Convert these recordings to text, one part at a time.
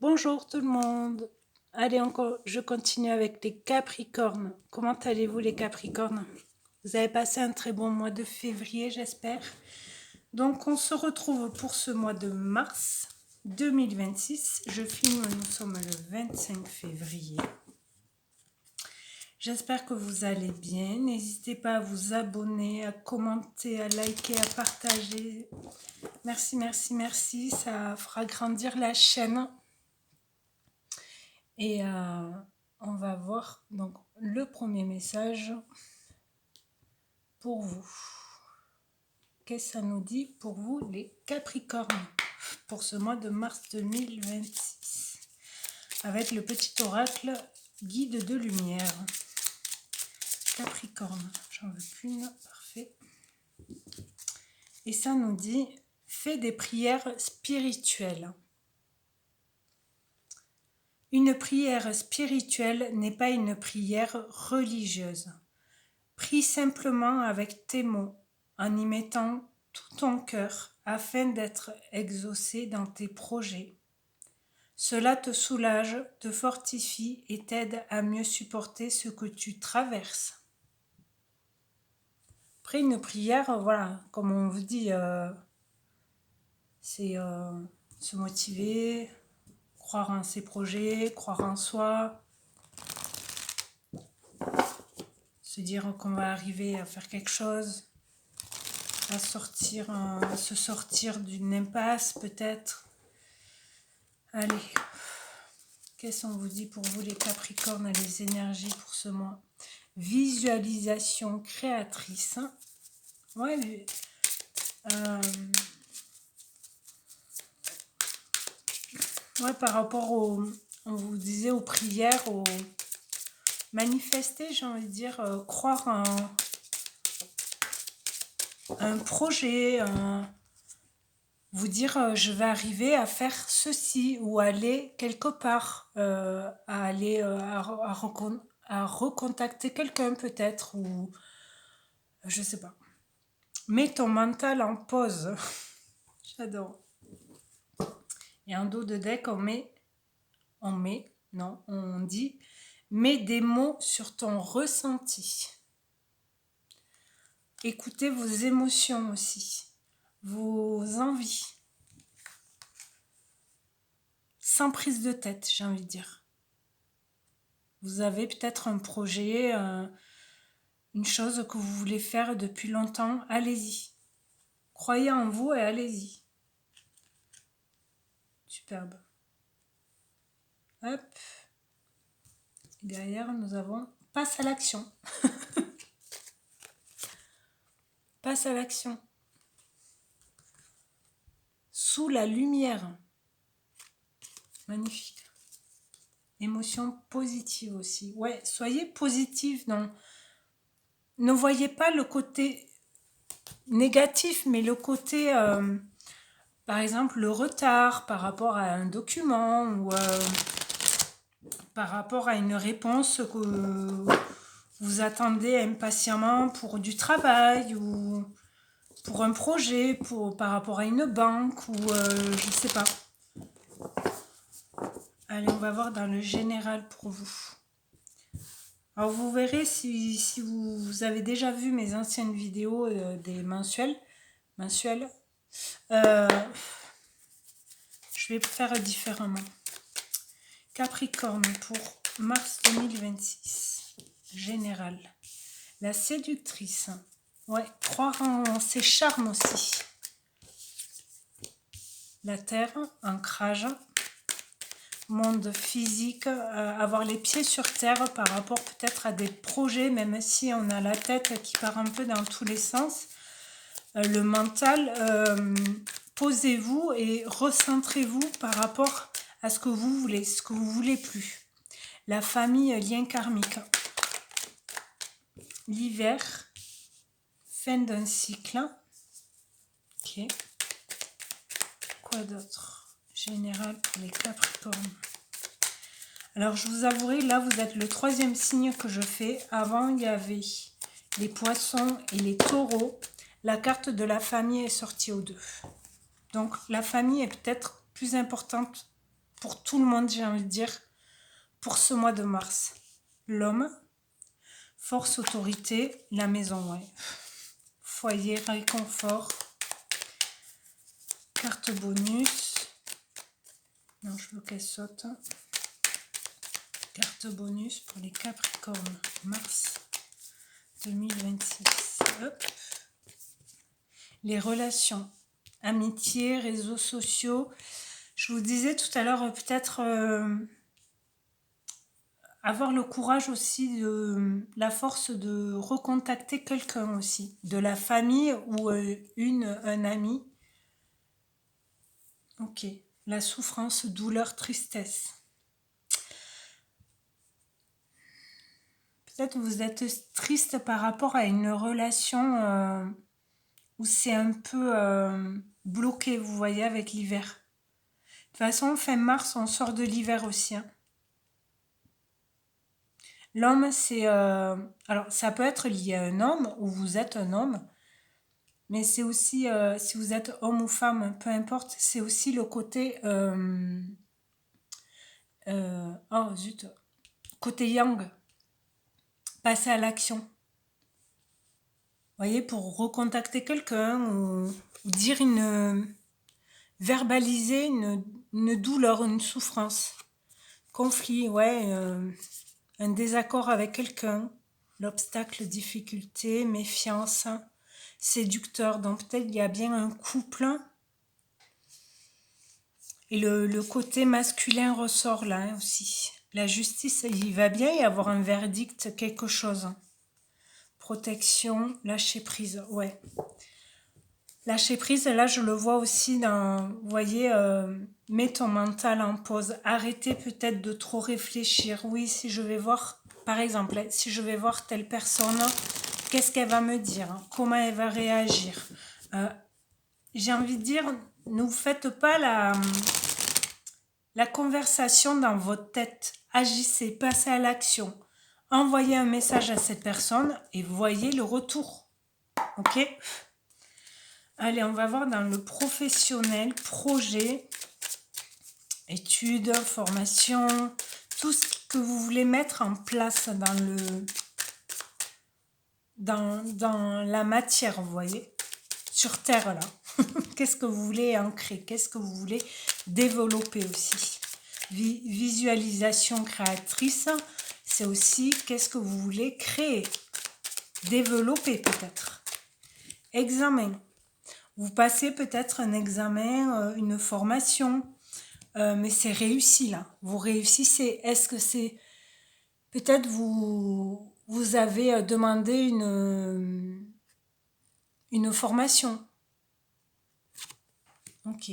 Bonjour tout le monde. Allez, encore, je continue avec les Capricornes. Comment allez-vous les Capricornes? Vous avez passé un très bon mois de février, j'espère. Donc, on se retrouve pour ce mois de mars 2026. Je filme, nous sommes le 25 février. J'espère que vous allez bien. N'hésitez pas à vous abonner, à commenter, à liker, à partager. Merci, merci, merci. Ça fera grandir la chaîne. Et on va voir donc le premier message pour vous. Qu'est-ce que ça nous dit pour vous les Capricornes pour ce mois de mars 2026 avec le petit oracle guide de lumière. Capricorne, j'en veux plus une, parfait. Et ça nous dit fais des prières spirituelles. Une prière spirituelle n'est pas une prière religieuse. Prie simplement avec tes mots, en y mettant tout ton cœur, afin d'être exaucé dans tes projets. Cela te soulage, te fortifie et t'aide à mieux supporter ce que tu traverses. Après une prière, voilà, comme on vous dit, c'est se motiver, croire en ses projets, croire en soi, se dire qu'on va arriver à faire quelque chose, à se sortir d'une impasse peut-être. Allez, qu'est-ce qu'on vous dit pour vous les Capricornes, les énergies pour ce mois? Visualisation créatrice. Ouais, mais, ouais, par rapport on vous disait aux prières, aux manifester, j'ai envie de dire, croire en un projet, vous dire je vais arriver à faire ceci ou aller quelque part, à aller à recontacter quelqu'un peut-être ou je sais pas. Mets ton mental en pause. J'adore. Et en dos de deck on dit mets des mots sur ton ressenti. Écoutez vos émotions aussi, vos envies. Sans prise de tête, j'ai envie de dire. Vous avez peut-être un projet, une chose que vous voulez faire depuis longtemps, allez-y. Croyez en vous et allez-y. Superbe. Hop. Et derrière, nous avons passe à l'action. Passe à l'action. Sous la lumière. Magnifique. Émotion positive aussi. Ouais, soyez positif. Non. Ne voyez pas le côté négatif, mais le côté, par exemple, le retard par rapport à un document ou par rapport à une réponse que vous attendez impatiemment pour du travail ou pour un projet, par rapport à une banque ou je sais pas. Allez, on va voir dans le général pour vous. Alors vous verrez si vous avez déjà vu mes anciennes vidéos des mensuels, je vais faire différemment. Capricorne pour mars 2026, général. La séductrice, ouais, croire en ses charmes aussi. La terre, ancrage, monde physique, avoir les pieds sur terre par rapport peut-être à des projets, même si on a la tête qui part un peu dans tous les sens. Le mental, posez-vous et recentrez-vous par rapport à ce que vous voulez, ce que vous voulez plus. La famille, lien karmique. L'hiver, fin d'un cycle. Ok. Quoi d'autre? Général pour les Capricornes. Alors, je vous avouerai, là, vous êtes le 3e signe que je fais. Avant, il y avait les poissons et les taureaux. La carte de la famille est sortie aux 2. Donc, la famille est peut-être plus importante pour tout le monde, j'ai envie de dire, pour ce mois de mars. L'homme, force, autorité, la maison, ouais. Foyer, réconfort, carte bonus. Non, je veux qu'elle saute. Carte bonus pour les Capricornes, mars 2026. Hop. Les relations, amitié, réseaux sociaux. Je vous disais tout à l'heure, peut-être avoir le courage aussi, la force de recontacter quelqu'un aussi, de la famille ou un ami. Ok, la souffrance, douleur, tristesse. Peut-être vous êtes triste par rapport à une relation où c'est un peu bloqué, vous voyez, avec l'hiver. De toute façon, fin mars, on sort de l'hiver aussi. Hein. L'homme, c'est... alors, ça peut être lié à un homme, ou vous êtes un homme, mais c'est aussi, si vous êtes homme ou femme, peu importe, c'est aussi le côté... oh, zut. Côté yang. Passer à l'action. Vous voyez, pour recontacter quelqu'un ou dire verbaliser une douleur, une souffrance. Conflit, ouais, un désaccord avec quelqu'un, l'obstacle, difficulté, méfiance, séducteur. Donc peut-être il y a bien un couple. Et le côté masculin ressort là hein, aussi. La justice, il va bien y avoir un verdict, quelque chose. Protection, lâcher prise, ouais. Lâcher prise, là je le vois aussi dans, vous voyez, mets ton mental en pause. Arrêtez peut-être de trop réfléchir. Oui, si je vais voir, par exemple, si je vais voir telle personne, qu'est-ce qu'elle va me dire? Comment elle va réagir? J'ai envie de dire, ne vous faites pas la conversation dans votre tête. Agissez, passez à l'action. Envoyez un message à cette personne et voyez le retour. Ok? Allez, on va voir dans le professionnel, projet, études, formation, tout ce que vous voulez mettre en place dans la matière, vous voyez, sur Terre, là. Qu'est-ce que vous voulez ancrer? Qu'est-ce que vous voulez développer aussi? Visualisation créatrice, c'est aussi qu'est-ce que vous voulez créer, développer peut-être. Examen. Vous passez peut-être un examen, une formation, mais c'est réussi là. Vous réussissez. Est-ce que c'est... Peut-être vous avez demandé une formation. Ok.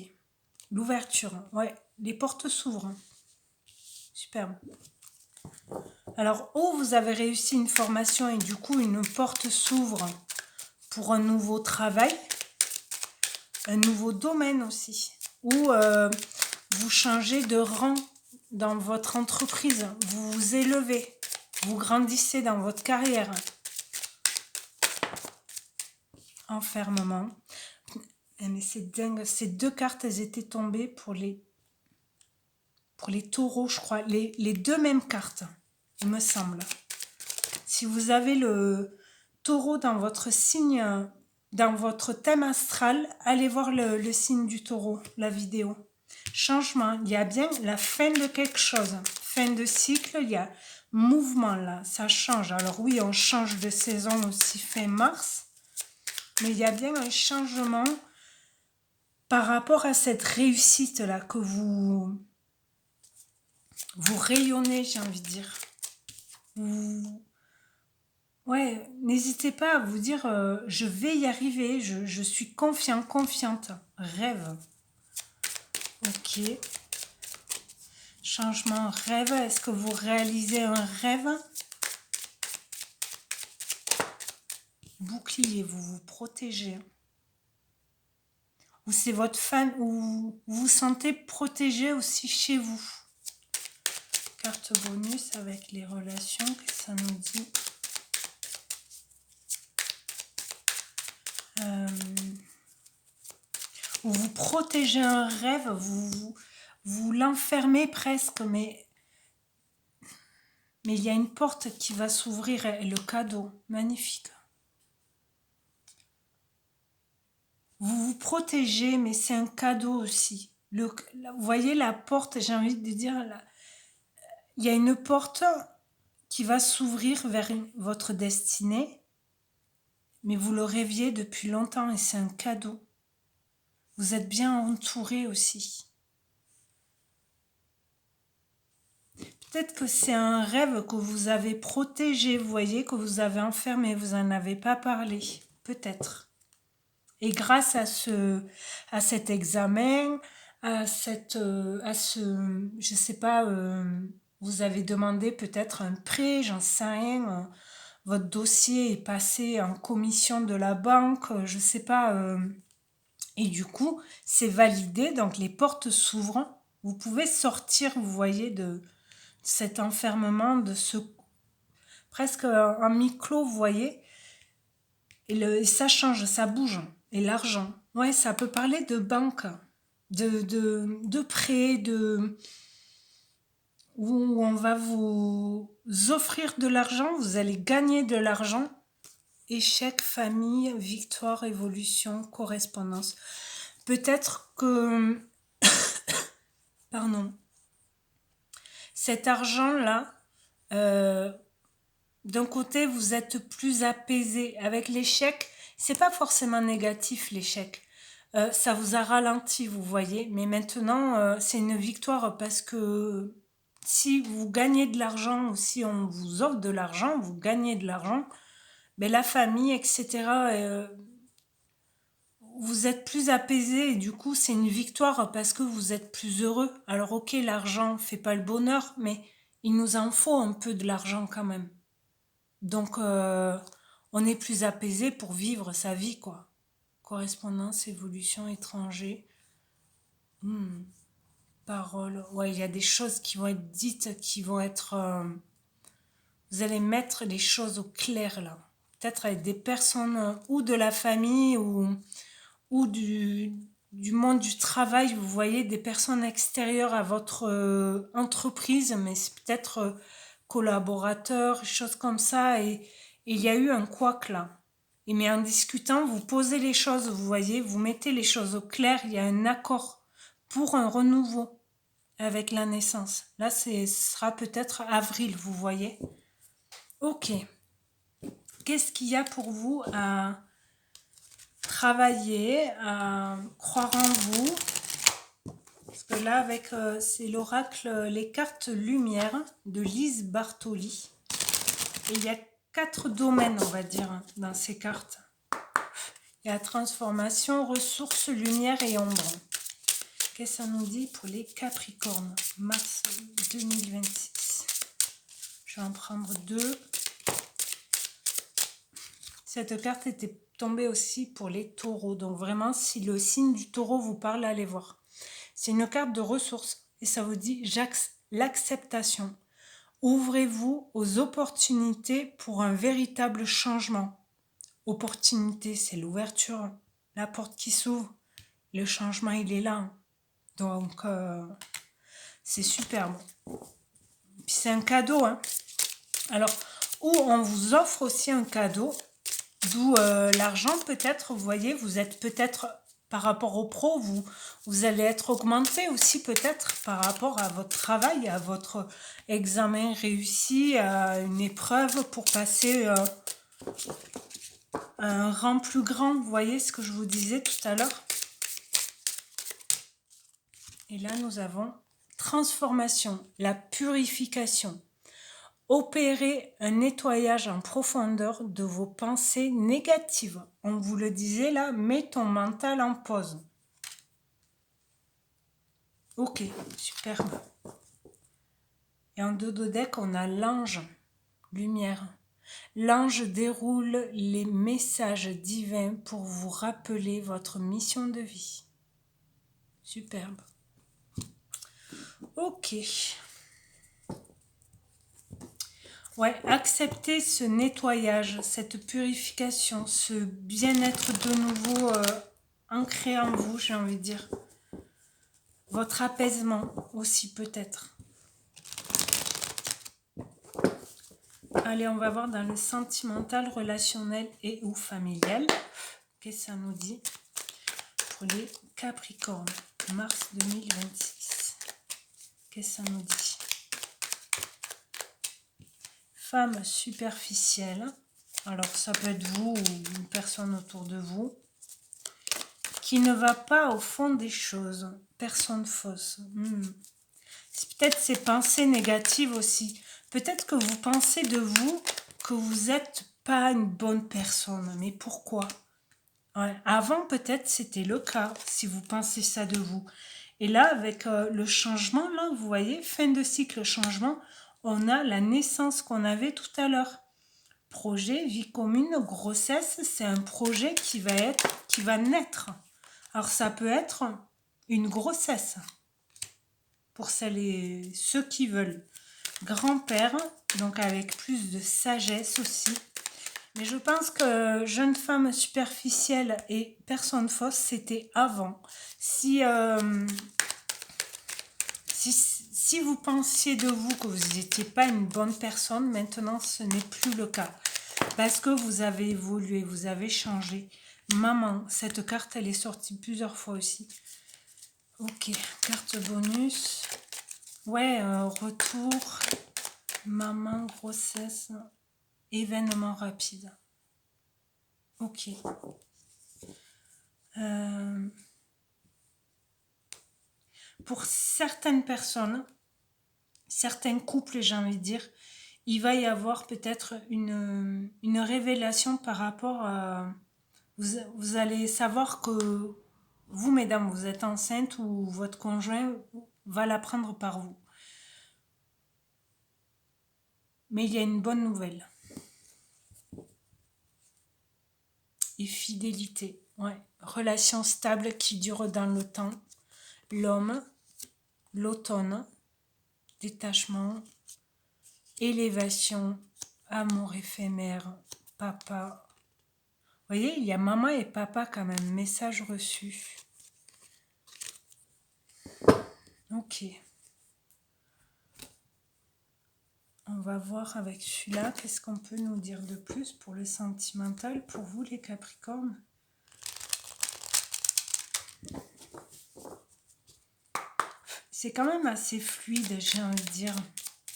L'ouverture. Ouais. Les portes s'ouvrent. Superbe. Alors, ou vous avez réussi une formation et du coup, une porte s'ouvre pour un nouveau travail, un nouveau domaine aussi. Ou vous changez de rang dans votre entreprise, vous vous élevez, vous grandissez dans votre carrière. Enfermement. Mais c'est dingue, ces deux cartes, elles étaient tombées pour les taureaux, je crois. Les deux mêmes cartes, il me semble. Si vous avez le taureau dans votre signe, dans votre thème astral, allez voir le signe du taureau, la vidéo. Changement, il y a bien la fin de quelque chose. Fin de cycle, il y a mouvement là, ça change. Alors oui, on change de saison aussi fin mars, mais il y a bien un changement par rapport à cette réussite là que vous rayonnez, j'ai envie de dire. Ouais, n'hésitez pas à vous dire je vais y arriver, je suis confiant, confiante. Rêve. Ok. Changement, rêve. Est-ce que vous réalisez un rêve? Bouclier, vous vous protégez. Ou c'est votre fan, ou vous vous sentez protégé aussi chez vous. Carte bonus avec les relations, que ça nous dit. Ou vous protégez un rêve, vous l'enfermez presque, mais il y a une porte qui va s'ouvrir, et le cadeau, magnifique. Vous vous protégez, mais c'est un cadeau aussi. Vous voyez la porte, j'ai envie de dire, là, il y a une porte qui va s'ouvrir vers votre destinée, mais vous le rêviez depuis longtemps et c'est un cadeau. Vous êtes bien entouré aussi. Peut-être que c'est un rêve que vous avez protégé, vous voyez, que vous avez enfermé, vous n'en avez pas parlé. Peut-être. Et grâce à cet examen, à ce, je sais pas, vous avez demandé peut-être un prêt, j'en sais rien, votre dossier est passé en commission de la banque, je sais pas, et du coup, c'est validé, donc les portes s'ouvrent, vous pouvez sortir, vous voyez, de cet enfermement, de ce presque un mi-clos, vous voyez, et ça change, ça bouge. Et l'argent, ouais, ça peut parler de banque, de prêt, où on va vous offrir de l'argent, vous allez gagner de l'argent. Échec, famille, victoire, évolution, correspondance. Peut-être que, pardon, cet argent-là, d'un côté, vous êtes plus apaisé. Avec l'échec, c'est pas forcément négatif l'échec. Ça vous a ralenti, vous voyez. Mais maintenant, c'est une victoire parce que si vous gagnez de l'argent ou si on vous offre de l'argent, vous gagnez de l'argent, mais la famille, etc., vous êtes plus apaisé et du coup, c'est une victoire parce que vous êtes plus heureux. Alors ok, l'argent fait pas le bonheur, mais il nous en faut un peu de l'argent quand même. Donc, on est plus apaisé pour vivre sa vie, quoi. Correspondance, évolution, étranger. Parole. Ouais, il y a des choses qui vont être dites, qui vont être... vous allez mettre les choses au clair, là. Peut-être avec des personnes ou de la famille ou du monde du travail. Vous voyez des personnes extérieures à votre entreprise, mais c'est peut-être collaborateurs, choses comme ça. Et il y a eu un couac là. Et mais en discutant, vous posez les choses, vous voyez, vous mettez les choses au clair. Il y a un accord pour un renouveau avec la naissance. Là, ce sera peut-être avril, vous voyez. Ok. Qu'est-ce qu'il y a pour vous à travailler, à croire en vous? Parce que là, avec c'est l'oracle Les cartes lumière de Lise Bartoli. Et il y a 4 domaines, on va dire, dans ces cartes. Il y a transformation, ressources, lumière et ombre. Qu'est-ce que ça nous dit pour les Capricornes? Mars 2026. Je vais en prendre 2. Cette carte était tombée aussi pour les taureaux. Donc vraiment, si le signe du taureau vous parle, allez voir. C'est une carte de ressources. Et ça vous dit l'acceptation. Ouvrez-vous aux opportunités pour un véritable changement. Opportunité, c'est l'ouverture, la porte qui s'ouvre. Le changement, il est là. Donc, c'est superbe. Puis c'est un cadeau. Hein. Alors, ou on vous offre aussi un cadeau, d'où l'argent peut-être, vous voyez, vous êtes peut-être, par rapport au pro, vous allez être augmenté aussi peut-être par rapport à votre travail, à votre examen réussi, à une épreuve pour passer un rang plus grand, vous voyez ce que je vous disais tout à l'heure. Et là, nous avons transformation, la purification. Opérer un nettoyage en profondeur de vos pensées négatives. On vous le disait là, mets ton mental en pause. Ok, superbe. Et en dos de deck, on a l'ange, lumière. L'ange déroule les messages divins pour vous rappeler votre mission de vie. Superbe. Ok. Ouais, acceptez ce nettoyage, cette purification, ce bien-être de nouveau ancré en vous, j'ai envie de dire. Votre apaisement aussi peut-être. Allez, on va voir dans le sentimental, relationnel et ou familial. Qu'est-ce que ça nous dit pour les Capricornes, mars 2026. Qu'est-ce que ça nous dit? Femme superficielle. Alors, ça peut être vous ou une personne autour de vous qui ne va pas au fond des choses. Personne fausse. Peut-être ces pensées négatives aussi. Peut-être que vous pensez de vous que vous n'êtes pas une bonne personne. Mais pourquoi? Ouais. Avant, peut-être, c'était le cas, si vous pensez ça de vous. Et là, avec le changement, là, vous voyez, fin de cycle, changement, on a la naissance qu'on avait tout à l'heure. Projet, vie commune, grossesse, c'est un projet qui va naître. Alors, ça peut être une grossesse, pour celles et ceux qui veulent. Grand-père, donc avec plus de sagesse aussi. Mais je pense que jeune femme superficielle et personne fausse, c'était avant. Si vous pensiez de vous que vous n'étiez pas une bonne personne, maintenant ce n'est plus le cas. Parce que vous avez évolué, vous avez changé. Maman, cette carte, elle est sortie plusieurs fois aussi. Ok, carte bonus. Ouais, retour, maman, grossesse, événement rapide. Ok. Pour certaines personnes, certains couples, j'ai envie de dire, il va y avoir peut-être une révélation par rapport à... Vous allez savoir que vous, mesdames, vous êtes enceinte ou votre conjoint va la prendre par vous. Mais il y a une bonne nouvelle. Et fidélité, ouais. Relation stable qui dure dans le temps. L'homme, l'automne, détachement, élévation, amour éphémère, papa. Vous voyez, il y a maman et papa quand même, message reçu. Ok. On va voir avec celui-là, qu'est-ce qu'on peut nous dire de plus pour le sentimental, pour vous les Capricornes. C'est quand même assez fluide, j'ai envie de dire.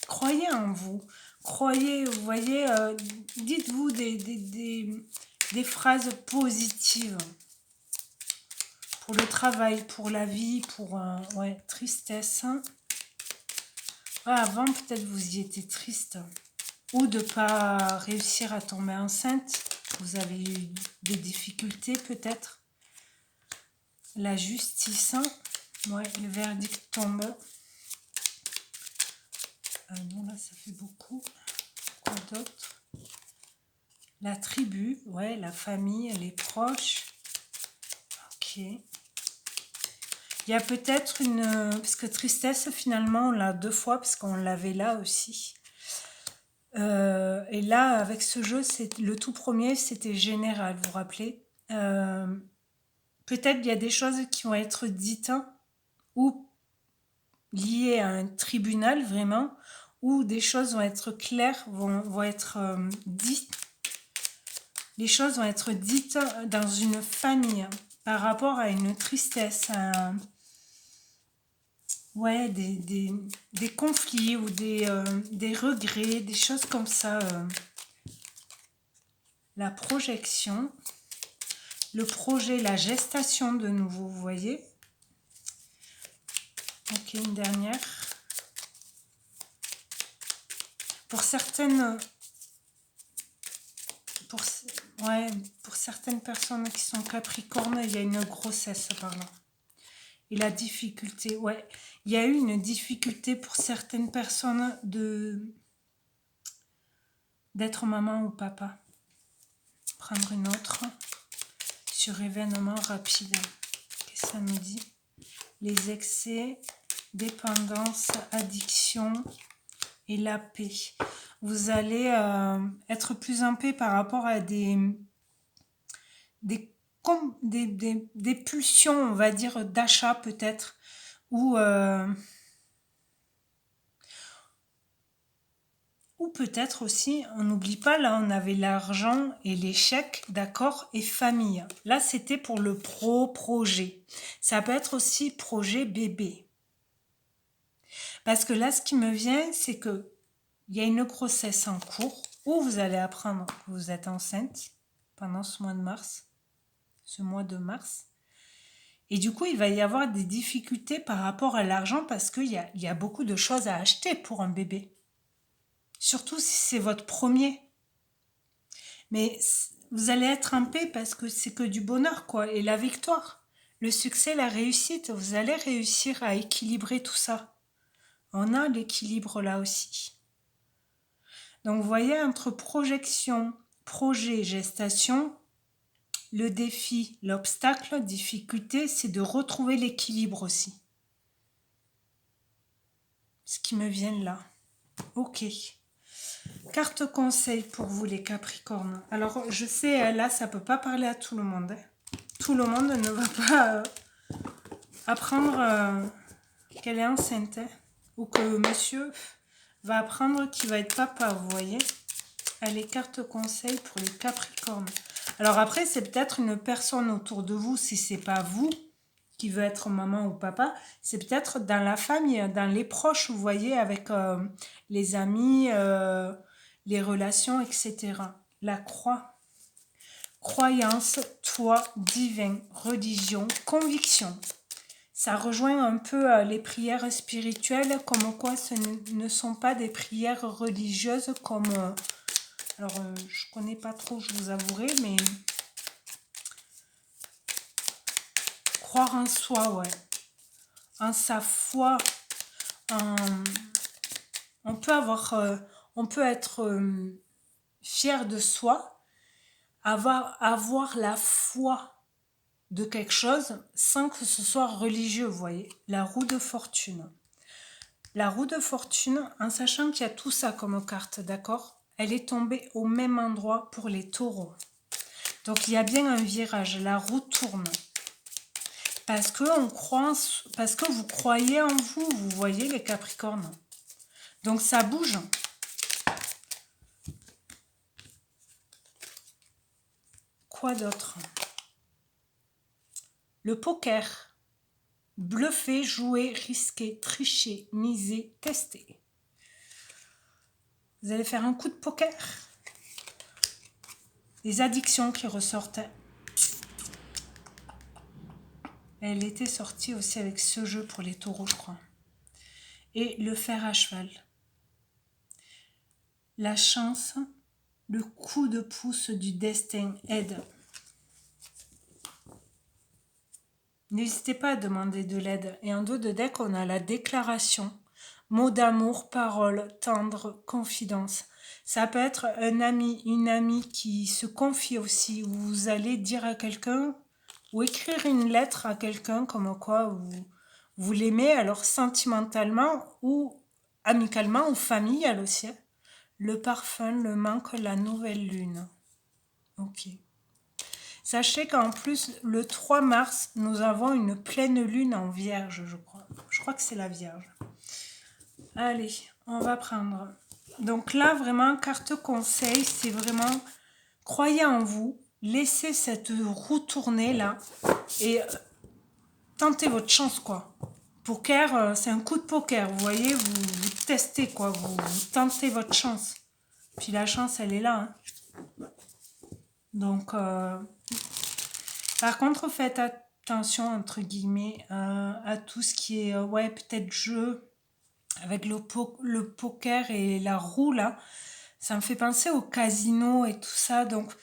Croyez en vous. Croyez, vous voyez, dites-vous des phrases positives. Pour le travail, pour la vie, pour ouais, tristesse. Ouais, avant, peut-être vous y étiez triste. Ou de ne pas réussir à tomber enceinte. Vous avez eu des difficultés peut-être. La justice. Ouais, le verdict tombe. Non, là, ça fait beaucoup. Quoi d'autre? La tribu, ouais, la famille, les proches. Ok. Il y a peut-être une... Parce que tristesse, finalement, on l'a 2 fois, parce qu'on l'avait là aussi. Et là, avec ce jeu, le tout premier, c'était général, vous vous rappelez. Peut-être il y a des choses qui vont être dites, hein, ou liées à un tribunal, vraiment, ou des choses vont être claires, vont être dites. Les choses vont être dites dans une famille par rapport à une tristesse, à, ouais, des conflits ou des regrets, des choses comme ça. La projection, le projet, la gestation de nouveau, vous voyez. Ok, une dernière. Pour certaines... pour certaines personnes qui sont capricornes, il y a une grossesse par là. Et la difficulté, ouais. Il y a eu une difficulté pour certaines personnes d'être maman ou papa. Prendre une autre sur événement rapide. Qu'est-ce que ça nous dit? Les excès, dépendance, addiction et la paix. Vous allez être plus en paix par rapport à des pulsions, on va dire, d'achat peut-être, ou peut-être aussi, on n'oublie pas, là on avait l'argent et les chèques, d'accord, et famille. Là c'était pour le projet. Ça peut être aussi projet bébé. Parce que là ce qui me vient, c'est que il y a une grossesse en cours où vous allez apprendre que vous êtes enceinte pendant ce mois de mars. Et du coup, il va y avoir des difficultés par rapport à l'argent parce qu'il y a beaucoup de choses à acheter pour un bébé. Surtout si c'est votre premier. Mais vous allez être en paix parce que c'est que du bonheur, quoi. Et la victoire, le succès, la réussite, vous allez réussir à équilibrer tout ça. On a l'équilibre là aussi. Donc, vous voyez, entre projection, projet, gestation, le défi, l'obstacle, difficulté, c'est de retrouver l'équilibre aussi. Ce qui me vient là. Ok. Carte conseil pour vous les Capricornes. Alors je sais, là ça peut pas parler à tout le monde. Tout le monde ne va pas apprendre qu'elle est enceinte. Ou que monsieur va apprendre qu'il va être papa, vous voyez. Allez, carte conseil pour les Capricornes. Alors après, c'est peut-être une personne autour de vous, si c'est pas vous qui veut être maman ou papa, c'est peut-être dans la famille, dans les proches, vous voyez, avec les amis, les relations, etc. La croix. Croyance, toi, divin, religion, conviction. Ça rejoint un peu les prières spirituelles, comme quoi ce ne sont pas des prières religieuses comme... alors, je connais pas trop, je vous avouerai, mais... Croire en soi, ouais. En sa foi, on peut être fier de soi, avoir la foi de quelque chose sans que ce soit religieux, vous voyez. La roue de fortune. La roue de fortune, en sachant qu'il y a tout ça comme carte, d'accord, elle est tombée au même endroit pour les taureaux. Donc il y a bien un virage, la roue tourne. Parce que vous croyez en vous, vous voyez les Capricornes. Donc ça bouge. Quoi d'autre? Le poker. Bluffer, jouer, risquer, tricher, miser, tester. Vous allez faire un coup de poker. Les addictions qui ressortent. Elle était sortie aussi avec ce jeu pour les taureaux, je crois. Et le fer à cheval. La chance, le coup de pouce du destin aide. N'hésitez pas à demander de l'aide. Et en dos de deck, on a la déclaration. Mots d'amour, paroles, tendre, confidence. Ça peut être un ami, une amie qui se confie aussi. Où vous allez dire à quelqu'un ou écrire une lettre à quelqu'un comme quoi vous l'aimez, alors sentimentalement ou amicalement ou familial aussi. Le parfum, le manque, la nouvelle lune. Ok. Sachez qu'en plus, le 3 mars, nous avons une pleine lune en Vierge, je crois. Je crois que c'est la Vierge. Allez, on va prendre. Donc là, vraiment, carte conseil, c'est vraiment, croyez en vous, laissez cette roue tourner là et tentez votre chance, quoi. Poker, c'est un coup de poker, vous voyez, vous testez, quoi, vous tentez votre chance. Puis la chance, elle est là. Hein. Donc... par contre, faites attention, entre guillemets, à tout ce qui est, ouais, peut-être jeu, avec le poker et la roue, là. Ça me fait penser au casino et tout ça, donc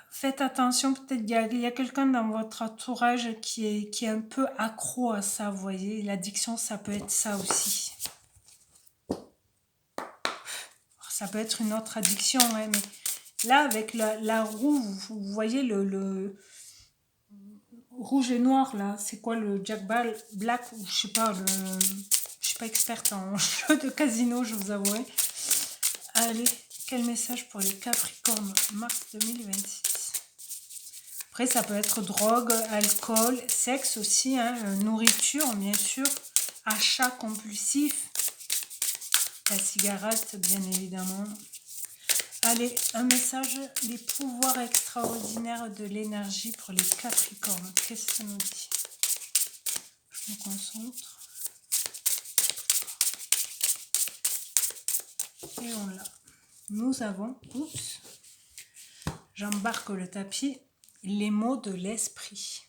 faites attention, peut-être il y a quelqu'un dans votre entourage qui est un peu accro à ça, vous voyez. L'addiction, ça peut être ça aussi. Ça peut être une autre addiction, ouais, mais là, avec la roue, vous voyez le rouge et noir là, c'est quoi le Jack Black ou je sais pas, je suis pas experte en jeu de casino, je vous avouerai. Allez, quel message pour les Capricornes, mars 2026. Après, ça peut être drogue, alcool, sexe aussi, hein, nourriture, bien sûr, achat compulsif, la cigarette, bien évidemment. Allez, un message, les pouvoirs extraordinaires de l'énergie pour les Capricornes. Qu'est-ce que ça nous dit? Je me concentre. Et on l'a. Nous avons, oups, j'embarque le tapis, les mots de l'esprit.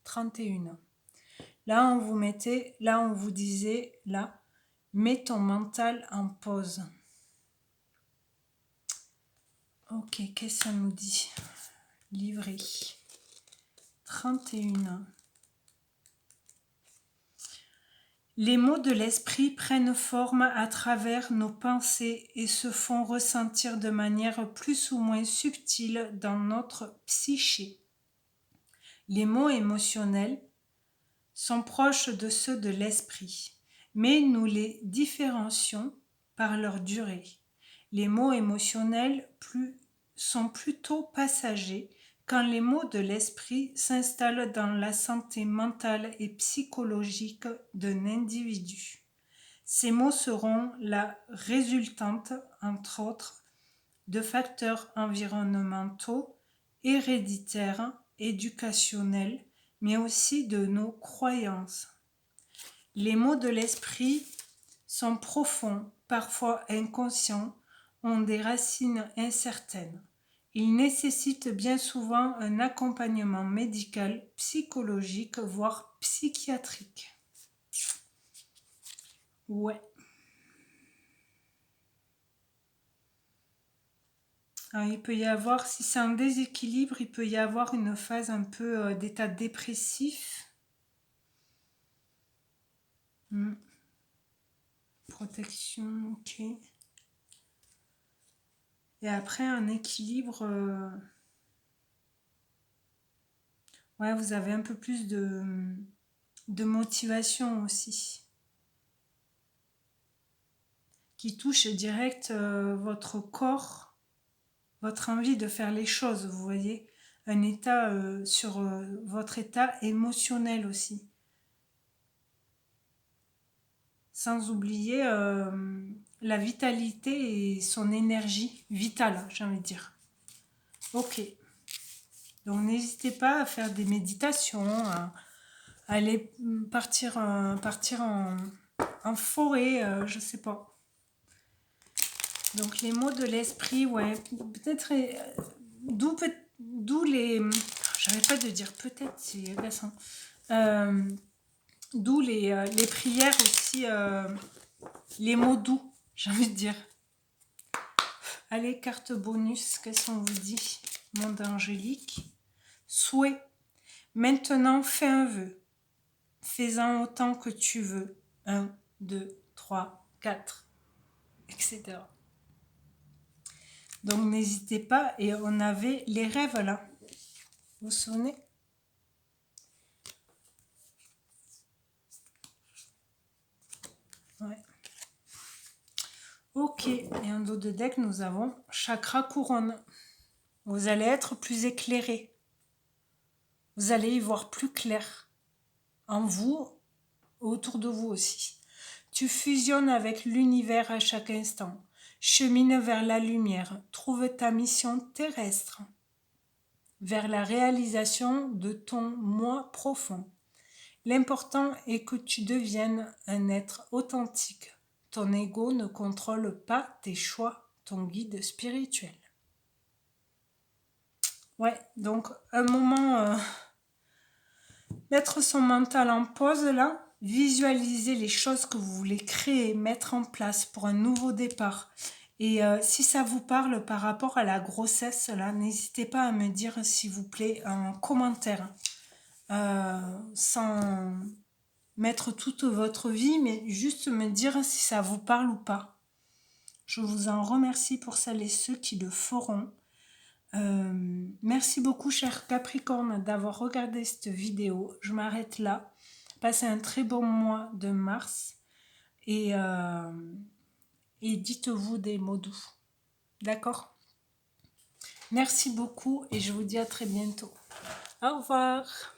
31. Là, on vous mettait, là, on vous disait, là, mets ton mental en pause. Ok, qu'est-ce que ça nous dit? Livret. 31. Les mots de l'esprit prennent forme à travers nos pensées et se font ressentir de manière plus ou moins subtile dans notre psyché. Les mots émotionnels sont proches de ceux de l'esprit, mais nous les différencions par leur durée. Les mots émotionnels sont plutôt passagers, quand les mots de l'esprit s'installent dans la santé mentale et psychologique d'un individu. Ces mots seront la résultante, entre autres, de facteurs environnementaux, héréditaires, éducationnels, mais aussi de nos croyances. Les mots de l'esprit sont profonds, parfois inconscients, ont des racines incertaines. Ils nécessitent bien souvent un accompagnement médical, psychologique, voire psychiatrique. Ouais. Alors, il peut y avoir, si c'est un déséquilibre, il peut y avoir une phase un peu d'état dépressif. Protection, ok. Et après, un équilibre. Ouais, vous avez un peu plus de motivation aussi. Qui touche direct votre corps, votre envie de faire les choses, vous voyez. Un état sur votre état émotionnel aussi. Sans oublier la vitalité et son énergie vitale, j'ai envie de dire. Ok. Donc n'hésitez pas à faire des méditations, à aller partir en forêt, je sais pas. Donc les mots de l'esprit, ouais, peut-être d'où les, j'arrête pas de dire peut-être, c'est agaçant. D'où les prières aussi, les mots doux, j'ai envie de dire. Allez, carte bonus, qu'est-ce qu'on vous dit? Monde angélique. Souhait. Maintenant, fais un vœu. Fais-en autant que tu veux. 1, 2, 3, 4, etc. Donc, n'hésitez pas. Et on avait les rêves là. Vous vous souvenez? Ouais. Ok. Et en dos de deck, nous avons chakra couronne. Vous allez être plus éclairé. Vous allez y voir plus clair. En vous, autour de vous aussi. Tu fusionnes avec l'univers à chaque instant. Chemine vers la lumière. Trouve ta mission terrestre. Vers la réalisation de ton moi profond. L'important est que tu deviennes un être authentique. Ton ego ne contrôle pas tes choix, ton guide spirituel. Ouais, donc un moment, mettre son mental en pause là, visualiser les choses que vous voulez créer, mettre en place pour un nouveau départ. Et si ça vous parle par rapport à la grossesse, là, n'hésitez pas à me dire, s'il vous plaît, en commentaire. Sans mettre toute votre vie, mais juste me dire si ça vous parle ou pas. Je vous en remercie pour celles et ceux qui le feront. Merci beaucoup, cher Capricorne, d'avoir regardé cette vidéo. Je m'arrête là. Passez un très bon mois de mars et dites-vous des mots doux. D'accord? Merci beaucoup et je vous dis à très bientôt. Au revoir.